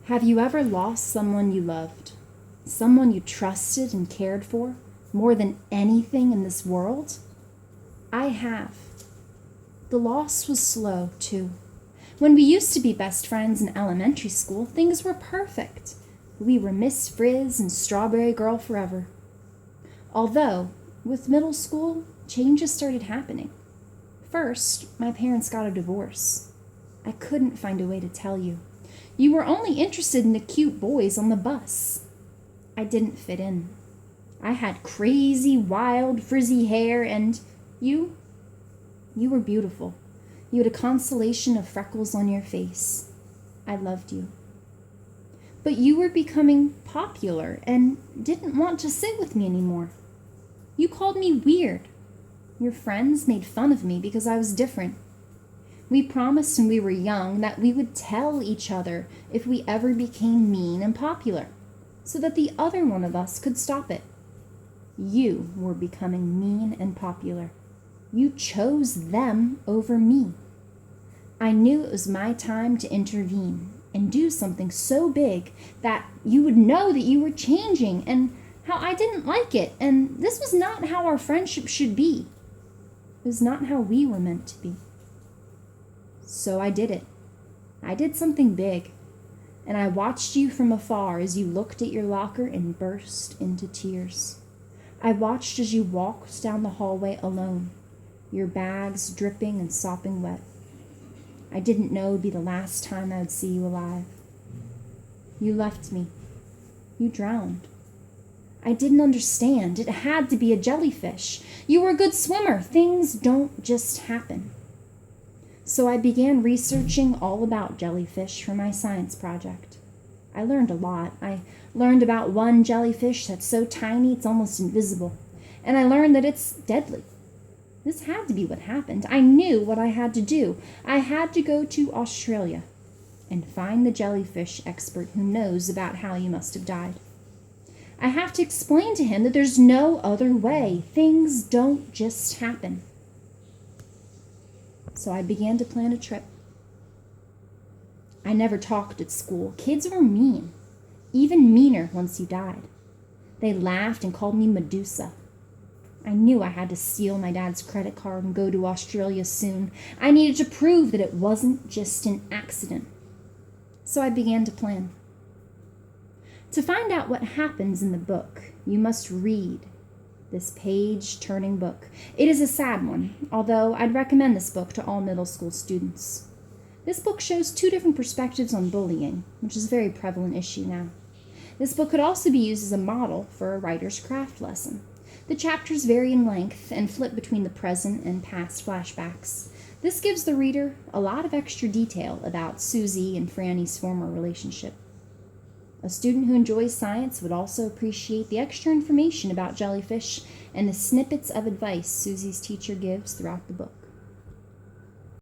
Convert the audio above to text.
Have you ever lost someone you loved? Someone you trusted and cared for more than anything in this world? I have. The loss was slow, too. When we used to be best friends in elementary school, things were perfect. We were Miss Frizz and Strawberry Girl forever. Although, with middle school, changes started happening. First, my parents got a divorce. I couldn't find a way to tell you. You were only interested in the cute boys on the bus. I didn't fit in. I had crazy, wild, frizzy hair, and you were beautiful. You had a constellation of freckles on your face. I loved you. But you were becoming popular and didn't want to sit with me anymore. You called me weird. Your friends made fun of me because I was different. We promised when we were young that we would tell each other if we ever became mean and popular, so that the other one of us could stop it. You were becoming mean and popular. You chose them over me. I knew it was my time to intervene and do something so big that you would know that you were changing and how I didn't like it, and this was not how our friendship should be. It was not how we were meant to be. So I did it. I did something big, and I watched you from afar as you looked at your locker and burst into tears. I watched as you walked down the hallway alone, your bags dripping and sopping wet. I didn't know it would be the last time I would see you alive. You left me. You drowned. I didn't understand. It had to be a jellyfish. You were a good swimmer. Things don't just happen. So I began researching all about jellyfish for my science project. I learned a lot. I learned about one jellyfish that's so tiny it's almost invisible. And I learned that it's deadly. This had to be what happened. I knew what I had to do. I had to go to Australia and find the jellyfish expert who knows about how you must have died. I have to explain to him that there's no other way. Things don't just happen. So I began to plan a trip. I never talked at school. Kids were mean, even meaner once you died. They laughed and called me Medusa. I knew I had to steal my dad's credit card and go to Australia soon. I needed to prove that it wasn't just an accident. So I began to plan. To find out what happens in the book, you must read this page-turning book. It is a sad one, although I'd recommend this book to all middle school students. This book shows two different perspectives on bullying, which is a very prevalent issue now. This book could also be used as a model for a writer's craft lesson. The chapters vary in length and flip between the present and past flashbacks. This gives the reader a lot of extra detail about Susie and Franny's former relationship. A student who enjoys science would also appreciate the extra information about jellyfish and the snippets of advice Susie's teacher gives throughout the book.